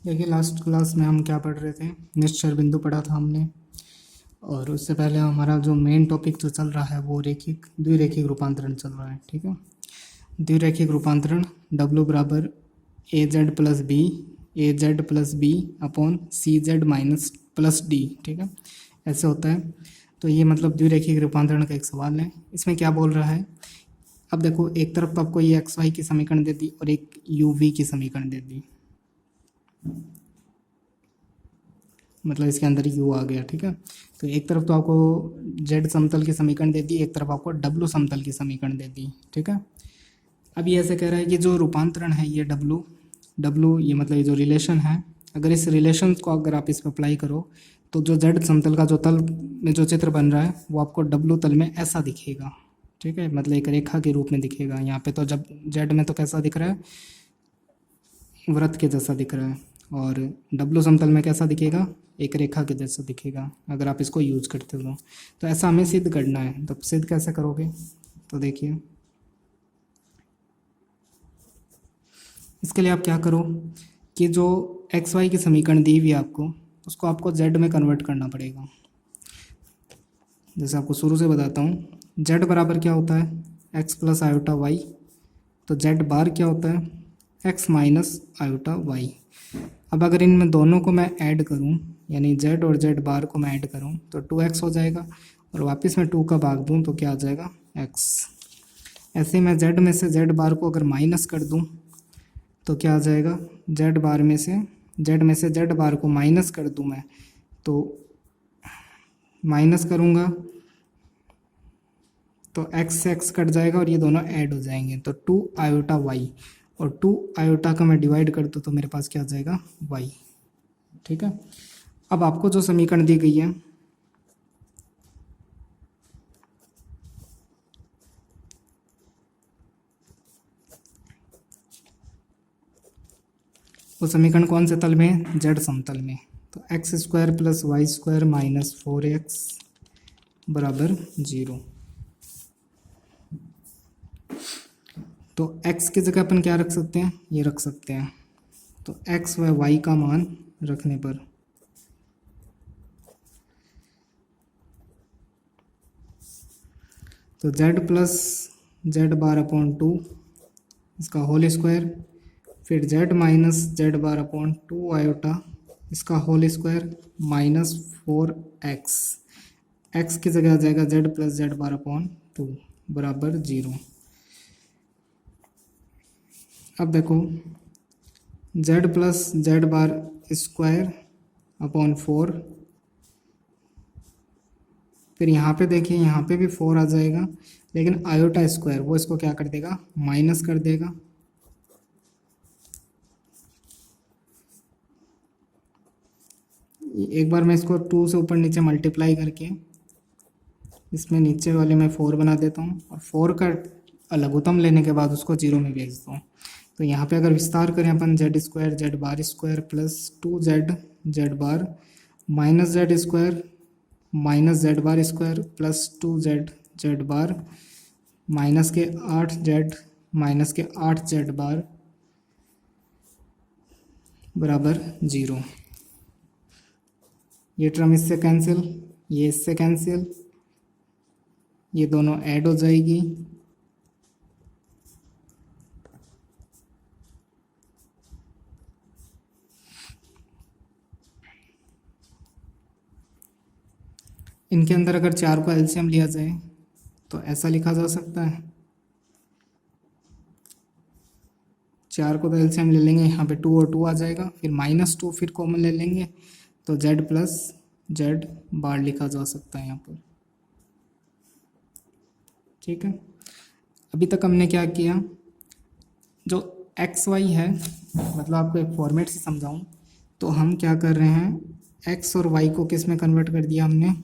देखिए last class में हम क्या पढ़ रहे थे, निश्चर बिंदु पढ़ा था हमने। और उससे पहले हमारा जो मेन टॉपिक जो चल रहा है वो रेखिक द्विरेखिक रूपांतरण चल रहा है। ठीक है, द्विरेखिक रूपांतरण W बराबर AZ+B upon CZ minus plus D। ठीक है, ऐसे होता है। तो ये मतलब द्विरेखिक रूपांतरण का एक सवाल है। इसमें क्या बोल रहा है, अब देखो एक तरफ तो आपको ये XY की समीकरण दे दी और एक UV की समीकरण दे दी, मतलब इसके अंदर U आ गया। ठीक है, तो एक तरफ तो आपको Z समतल की समीकरण दे दी, एक तरफ आपको W समतल की समीकरण दे दी। ठीक है, अब ये ऐसे कह रहा है कि जो रूपांतरण है ये W ये मतलब ये जो रिलेशन है, अगर इस रिलेशन को अगर आप इस पर अप्लाई करो तो जो Z समतल का जो तल में जो चित्र बन रहा है वो आपको W तल में ऐसा दिखेगा। ठीक है, मतलब एक रेखा के रूप में दिखेगा। यहाँ पे तो जब Z में तो कैसा दिख रहा है, वृत्त के जैसा दिख रहा है, और W समतल में कैसा दिखेगा, एक रेखा के जैसा दिखेगा अगर आप इसको यूज करते हो। तो ऐसा हमें सिद्ध करना है, तो सिद्ध कैसे करोगे, तो देखिए इसके लिए आप क्या करो कि जो XY की समीकरण दी हुई है उसको आपको Z में कन्वर्ट करना पड़ेगा। जैसे आपको शुरू से बताता हूँ, Z बराबर क्या होता है, x प्लस आयोटा वाई, तो Z बार क्या होता है, x माइनस आयोटा वाई। अब अगर इनमें दोनों को मैं ऐड करूं, यानी Z और Z बार को मैं ऐड करूं तो 2x हो जाएगा, और वापस मैं 2 का भाग दूं तो क्या आ जाएगा, x। ऐसे मैं Z में से Z बार को अगर माइनस कर दूं तो क्या आ जाएगा, Z में से Z बार को माइनस कर दूं मैं, तो माइनस करूँगा तो x से x कट जाएगा और ये दोनों ऐड हो जाएंगे, तो 2 आयोटा y, और 2 आयोटा का मैं डिवाइड कर दूँ तो मेरे पास क्या आ जाएगा, y। ठीक है, अब आपको जो समीकरण दी गई है वो समीकरण कौन से तल में है, Z समतल में। तो x² plus y² minus 4x बराबर 0। तो x की जगह अपन क्या रख सकते हैं, ये रख सकते हैं। तो x व y का मान रखने पर तो z plus Z bar upon 2 इसका होल स्क्वायर, फिर z minus Z bar upon 2 iota इसका whole square minus 4x, x की जगह आ जाएगा z plus Z bar upon 2 बराबर 0। अब देखो z plus Z bar square upon 4, फिर यहाँ पे देखिए यहाँ पे भी 4 आ जाएगा, लेकिन आयोटा स्क्वायर वो इसको क्या कर देगा, माइनस कर देगा। एक बार मैं इसको 2 से ऊपर नीचे मल्टीप्लाई करके इसमें नीचे वाले में 4 बना देता हूँ, और 4 का लघुत्तम लेने के बाद उसको 0 में भेजता हूँ। तो यहाँ पे अगर विस्तार करें अपन Z bar square plus 2Z Z bar minus Z square minus Z bar square plus 2Z Z bar minus के 8Z माइनस के 8Z बार बराबर 0। ये टर्म इससे कैंसिल, ये इससे कैंसिल, ये दोनों ऐड हो जाएगी, इनके अंदर अगर 4 को एलसीएम लिया जाए तो ऐसा लिखा जा सकता है, 4 को तो एलसीएम ले लेंगे, यहाँ पे 2 और 2 आ जाएगा, फिर -2 फिर कॉमन ले लेंगे तो Z प्लस Z बार लिखा जा सकता है यहाँ पर। ठीक है, अभी तक हमने क्या किया, जो XY है, मतलब आपको एक फॉर्मेट से समझाऊं तो हम क्या कर रहे हैं, X और Y को किस में कन्वर्ट कर दिया हमने,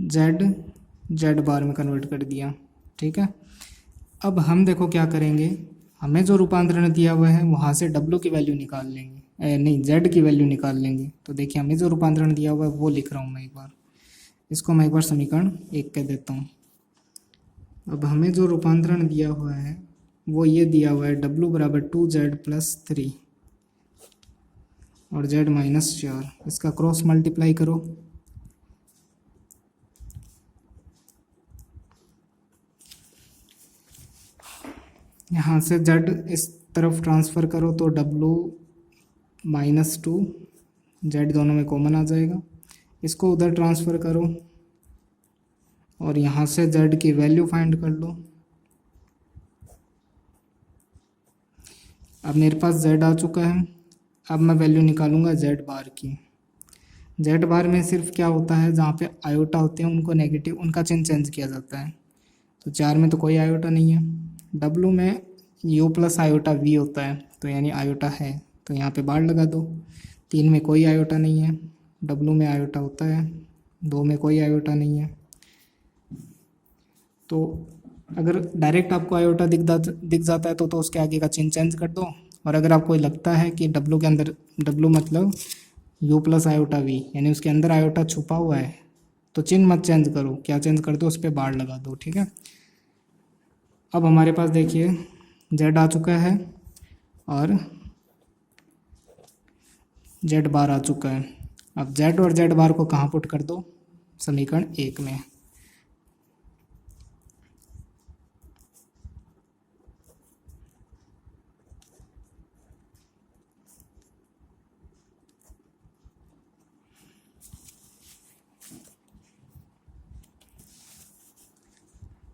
Z बार में कन्वर्ट कर दिया। ठीक है, अब हम देखो क्या करेंगे, हमें जो रूपांतरण दिया हुआ है वहाँ से W की वैल्यू निकाल लेंगे, नहीं Z की वैल्यू निकाल लेंगे। तो देखिए हमें जो रूपांतरण दिया हुआ है वो लिख रहा हूँ मैं एक बार, इसको मैं एक बार समीकरण 1 कह देता हूँ। अब हमें जो रूपांतरण दिया हुआ है वो ये दिया हुआ है W बराबर 2Z प्लस 3। और z -4, इसका क्रॉस मल्टीप्लाई करो। यहाँ से z इस तरफ ट्रांसफ़र करो तो w-2, z दोनों में कॉमन आ जाएगा। इसको उधर ट्रांसफ़र करो और यहाँ से z की वैल्यू फाइंड कर लो। अब मेरे पास z आ चुका है। अब मैं वैल्यू निकालूंगा z बार की। z बार में सिर्फ क्या होता है, जहाँ पे आयोटा होते हैं उनको नेगेटिव, उनका चिन्ह चेंज किया जाता है। तो 4 में तो कोई आयोटा नहीं है। w में u प्लस आयोटा v होता है, तो यानी आयोटा है, तो यहाँ पे बार लगा दो। 3 में कोई आयोटा नहीं है, w में आयोटा होता है। 2 में कोई आयोटा नहीं है। तो अगर डायरेक्ट आपको आयोटा दिख जाता है तो उसके आगे का चिन्ह चेंज कर दो। और अगर आपको लगता है कि w के अंदर, w मतलब u प्लस आयोटा v, यानी उसके अंदर आयोटा छुपा हुआ है, तो चिन्ह मत चेंज करो। क्या चेंज कर दो, उस पर बार लगा दो, ठीक है। अब हमारे पास देखिए z आ चुका है और z बार आ चुका है। अब z और z बार को कहाँ पुट कर दो, समीकरण 1 में।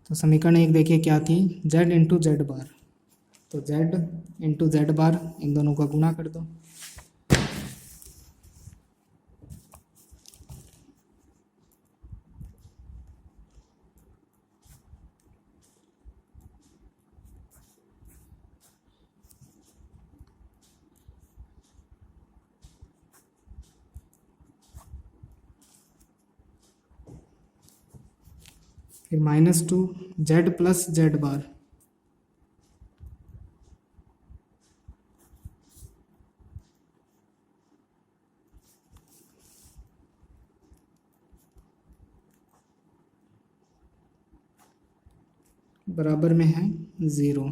तो समीकरण 1 देखिए क्या थी, z इंटू जेड बार। तो z इंटू जेड बार, इन दोनों का गुणा कर दो। फिर -2 z प्लस जेड बार। बराबर में है 0।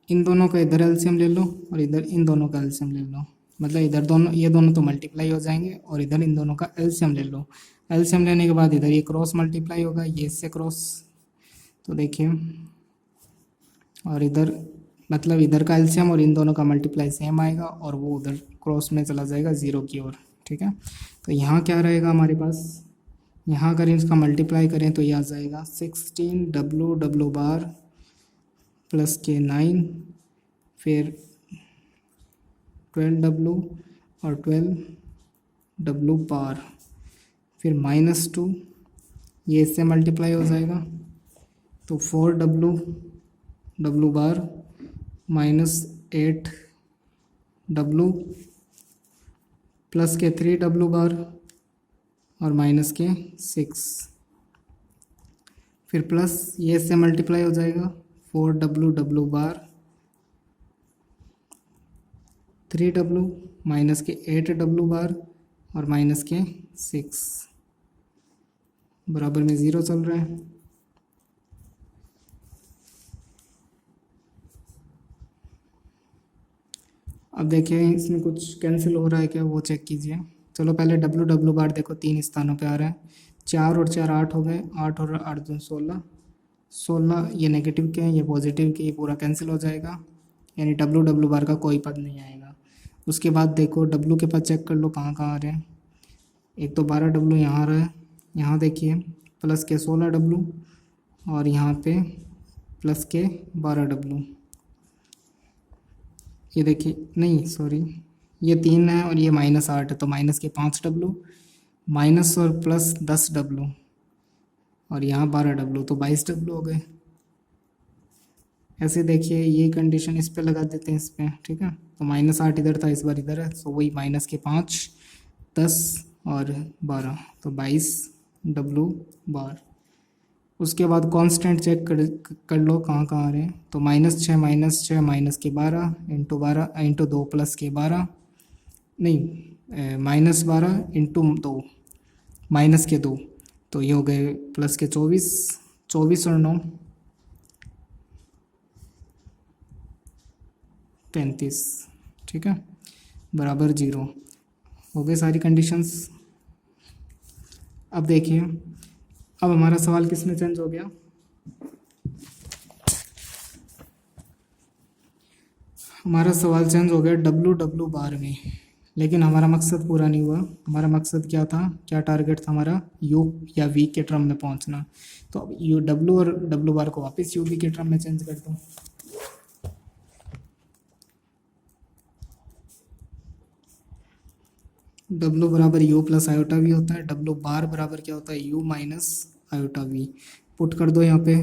इन दोनों का इधर एलसीएम ले लो और इधर इन दोनों का एलसीएम ले लो। मतलब इधर दोनों, ये दोनों तो मल्टीप्लाई हो जाएंगे और इधर इन दोनों का एलसीएम ले लो। एलसीएम लेने के बाद इधर ये क्रॉस मल्टीप्लाई होगा, ये इससे क्रॉस। तो देखिए, और इधर मतलब इधर का एलसीएम और इन दोनों का मल्टीप्लाई सेम आएगा और वो उधर क्रॉस में चला जाएगा 0 की ओर, ठीक है। तो यहाँ क्या रहेगा हमारे पास, यहाँ अगर इसका मल्टीप्लाई करें तो ये आ जाएगा 16 w बार प्लस के 9, फिर 12w और 12w बार, फिर -2, ये इससे मल्टीप्लाई हो जाएगा तो 4w बार -8w प्लस के 3w बार और माइनस के 6, फिर प्लस ये इससे मल्टीप्लाई हो जाएगा 4w बार 3w माइनस के 8w बार और माइनस के 6, बराबर में 0 चल रहा है। अब देखिए इसमें कुछ कैंसिल हो रहा है क्या, वो चेक कीजिए। चलो पहले w बार देखो 3 स्थानों पे आ रहा है। 4 और 4 8 हो गए, 8 और 8 2 16, 16 ये नेगेटिव के हैं, ये पॉजिटिव के, ये पूरा कैंसिल हो जाएगा, यानी w बार का कोई पद नहीं आएगा। उसके बाद देखो w के पद चेक कर लो कहाँ कहाँ आ रहे हैं। एक तो 12w यहाँ आ रहा है, यहाँ देखिए प्लस के 16w और यहाँ पे प्लस के 12w। ये देखिए, नहीं सॉरी, ये 3 है और ये -8 है, तो माइनस के 5w, माइनस और प्लस 10w और यहाँ 12w, तो 22w हो गए। ऐसे देखिए ये कंडीशन इस पे लगा देते हैं, इस पे, ठीक है। तो -8 इधर था, इस बार इधर है, तो वही माइनस के 5, 10 और 12, तो 22w बार। उसके बाद कांस्टेंट चेक कर लो कहाँ कहाँ आ रहे हैं। तो -6 माइनस के 12 इंटू 2 प्लस के 12, नहीं -12 इंटू 2 माइनस के 2, तो ये हो गए प्लस के 24, 24 और 9 35, ठीक है, बराबर 0। हो गए सारी कंडीशंस। अब देखिए, अब हमारा सवाल किस में चेंज हो गया, हमारा सवाल चेंज हो गया डब्लू डब्लू बार में। लेकिन हमारा मकसद पूरा नहीं हुआ। हमारा मकसद क्या था, क्या टारगेट था हमारा, यू या वी के टर्म में पहुंचना। तो अब यू डब्लू और डब्लू बार को वापस यू वी के टर्म में चेंज कर दो। डब्लू बराबर यू प्लस आयोटा वी होता है, डब्लू बार बराबर क्या होता है, U minus iota V. Put कर दो यहाँ पे।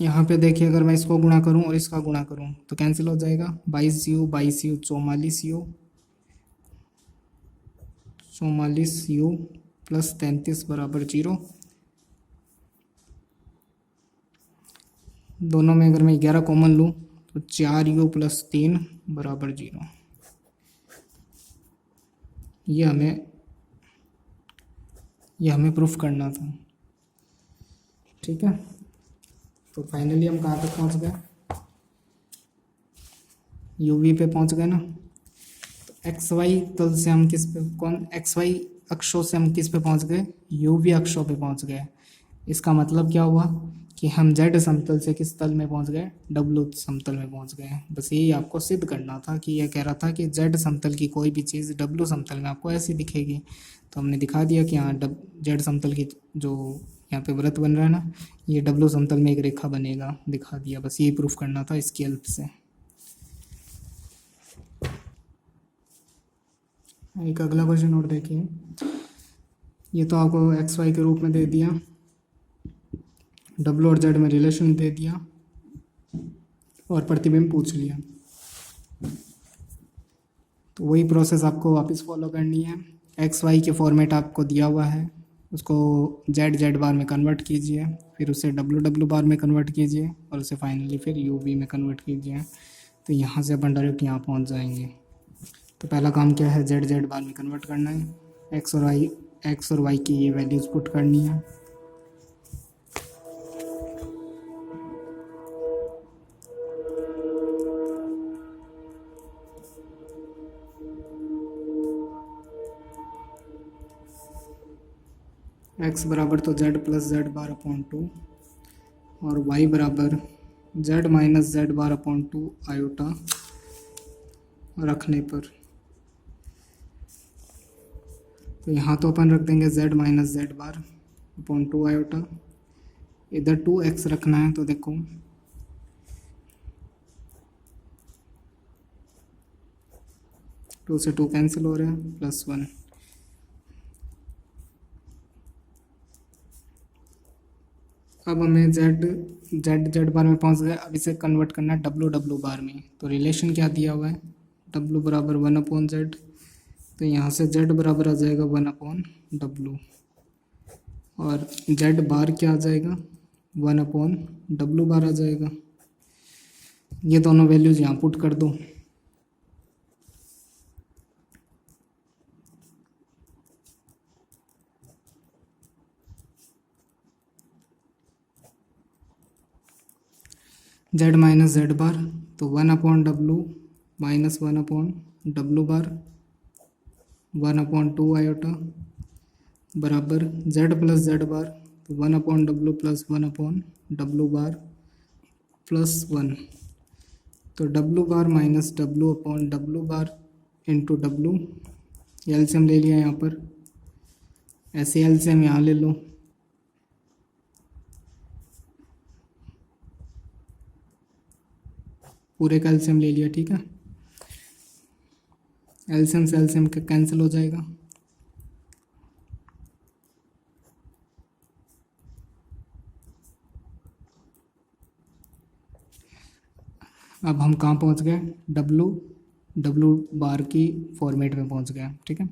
यहाँ पे देखिए, अगर मैं इसको गुणा करूँ और इसका गुणा करूँ तो कैंसिल हो जाएगा। 22u 22u 44u 44u plus 33 बराबर 0। दोनों में अगर मैं 11 कॉमन लूँ तो 4u प्लस 3 बराबर 0। ये हमें प्रूफ करना था। ठीक है, तो फाइनली हम कहाँ तक पहुँच गए, यू वी पे पहुँच गए ना। तो एक्स वाई तल से हम किस पे, एक्स वाई अक्षों से हम किस पे पहुँच गए, यू वी अक्षों पे पहुँच गए। इसका मतलब क्या हुआ कि हम जेड समतल से किस तल में पहुँच गए, डब्लू समतल में पहुँच गए। बस यही आपको सिद्ध करना था कि यह कह रहा था कि जेड समतल की कोई भी चीज़ डब्लू समतल में आपको ऐसी दिखेगी। तो हमने दिखा दिया कि हाँ, जेड समतल की जो यहाँ पे वृत्त बन रहा है ना, ये डब्लू समतल में एक रेखा बनेगा, दिखा दिया। बस यही प्रूफ करना था इसकी हेल्प से। एक अगला क्वेश्चन और देखिए, ये तो आपको एक्स वाई के रूप में दे दिया, डब्लू और जेड में रिलेशन दे दिया और प्रतिबिंब पूछ लिया। तो वही प्रोसेस आपको वापस फॉलो करनी है। एक्स वाई के फॉर्मेट आपको दिया हुआ है, उसको जेड जेड बार में कन्वर्ट कीजिए, फिर उसे डब्लू डब्लू बार में कन्वर्ट कीजिए और उसे फाइनली फिर यू वी में कन्वर्ट कीजिए। तो यहाँ से अपन डायरेक्ट यहाँ पहुँच जाएंगे। तो पहला काम क्या है, जेड जेड बार में कन्वर्ट करना है, एक्स और वाई की ये वैल्यूज़ पुट करनी है। एक्स बराबर तो जेड प्लस जेड बार अपॉन 2 और वाई बराबर जेड माइनस जेड बार अपॉन 2 आयोटा रखने पर। तो यहाँ तो अपन रख देंगे जेड माइनस जेड बार अपॉन 2 आयोटा। इधर 2x रखना है, तो देखो 2 से 2 कैंसिल हो रहा है, प्लस 1। अब हमें जेड बार में पहुंच गए। अब इसे कन्वर्ट करना है डब्लू डब्लू बार में। तो रिलेशन क्या दिया हुआ है, डब्लू बराबर 1 अपॉन जेड। तो यहाँ से जेड बराबर आ जाएगा 1 अपॉन डब्लू और जेड बार क्या आ जाएगा, 1 अपॉन डब्लू बार आ जाएगा। ये दोनों वैल्यूज यहाँ पुट कर दो। जेड माइनस जेड बार, तो 1 upon W minus 1 upon W bar 1 upon 2 iota बराबर जेड प्लस जेड बार, तो 1 upon W plus 1 upon W bar plus 1। तो W bar minus W upon W bar into W, LCM ले लिया यहाँ पर, ऐसे LCM यहाँ ले लो। पूरे का एलसीएम ले लिया, ठीक है। एलसीएम से एलसीएम कैंसिल हो जाएगा। अब हम कहाँ पहुँच गए, डब्लू बार की फॉर्मेट में पहुँच गए, ठीक है।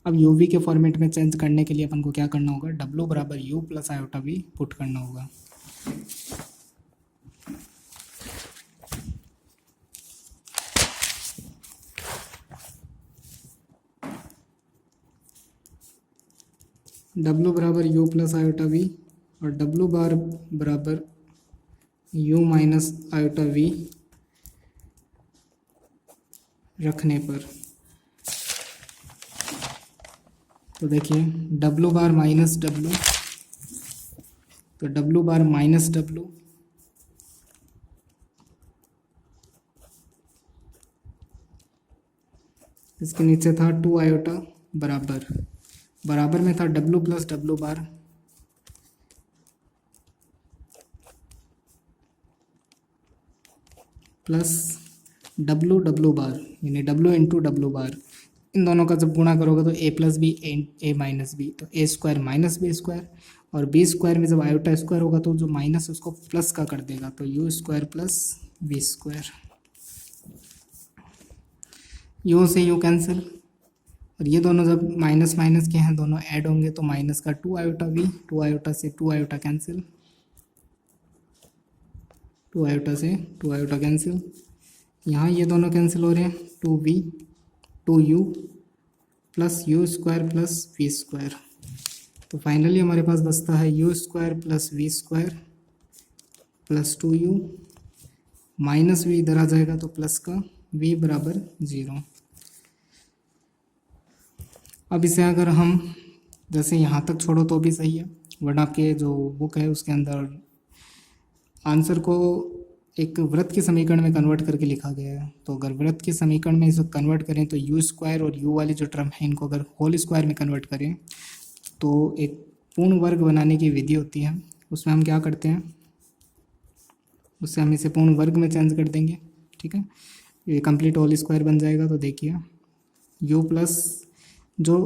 अब यू वी के फॉर्मेट में चेंज करने के लिए अपन को क्या करना होगा, डब्लू बराबर U plus iota V put करना होगा। डब्लू बराबर यू प्लस आयोटा वी और डब्लू बार बराबर यू माइनस आयोटा वी रखने पर, तो देखिए डब्लू बार माइनस डब्लू, तो डब्लू बार माइनस डब्लू इसके नीचे था 2 आयोटा बराबर, बराबर में था W plus W bar plus W W bar यानी डब्लू इंटू डब्लू बार। इन दोनों का जब गुणा करोगे तो A plus B A minus B, तो ए स्क्वायर माइनस बी स्क्वायर, और बी स्क्वायर में जब आयोटा स्क्वायर होगा तो जो माइनस उसको प्लस का कर देगा, तो u square plus b square. U से यू कैंसिल, और ये दोनों जब माइनस माइनस के हैं दोनों ऐड होंगे तो माइनस का 2 आयोटा वी, 2 आयोटा से 2 आयोटा कैंसिल, 2 आयोटा से 2 आयोटा कैंसिल। यहाँ ये दोनों कैंसिल हो रहे हैं, 2v 2u plus u square plus v square. तो फाइनली हमारे पास बचता है u square plus v square plus 2u, minus v इधर आ जाएगा तो प्लस का v बराबर 0। अब इसे अगर हम जैसे यहाँ तक छोड़ो तो भी सही है, वरना आपके जो बुक है उसके अंदर आंसर को एक वृत्त के समीकरण में कन्वर्ट करके लिखा गया है। तो अगर वृत्त के समीकरण में इसको कन्वर्ट करें तो यू स्क्वायर और यू वाली जो टर्म है इनको अगर होल स्क्वायर में कन्वर्ट करें तो एक पूर्ण वर्ग बनाने की विधि होती है, उसमें हम क्या करते हैं, उससे हम इसे पूर्ण वर्ग में चेंज कर देंगे। ठीक है, ये कंप्लीट होल स्क्वायर बन जाएगा। तो देखिए यू प्लस जो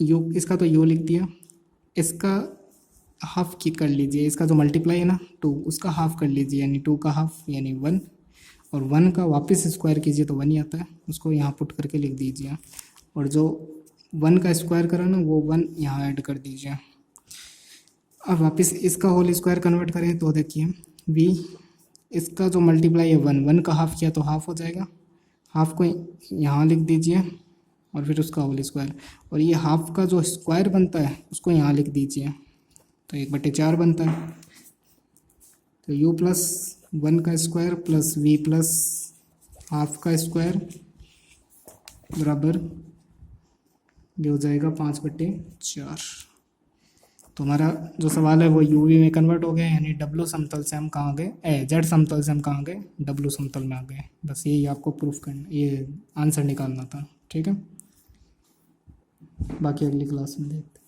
यू, इसका तो यू लिख दिया, इसका हाफ की कर लीजिए, इसका जो मल्टीप्लाई है ना 2 उसका हाफ कर लीजिए, यानी 2 का हाफ यानी 1, और 1 का वापस स्क्वायर कीजिए तो 1 ही आता है, उसको यहाँ पुट करके लिख दीजिए, और जो 1 का स्क्वायर करा ना वो 1 यहाँ ऐड कर दीजिए। अब वापस इसका होल स्क्वायर कन्वर्ट करें तो देखिए v, इसका जो मल्टीप्लाई है 1 का हाफ किया तो हाफ हो जाएगा, हाफ को यहाँ लिख दीजिए और फिर उसका होल स्क्वायर, और ये हाफ का जो स्क्वायर बनता है उसको यहाँ लिख दीजिए तो 1/4 बनता है। तो u प्लस 1 का square plus v plus half का स्क्वायर बराबर ये हो जाएगा 5/4। तो हमारा जो सवाल है वो u v में कन्वर्ट हो गया, यानी डब्लू समतल से हम कहाँ गए, जेड समतल से हम कहाँ गए, डब्लू समतल में आ गए। बस यही आपको प्रूफ करना, ये आंसर निकालना था। ठीक है, बाकी अगली क्लास में देखते हैं।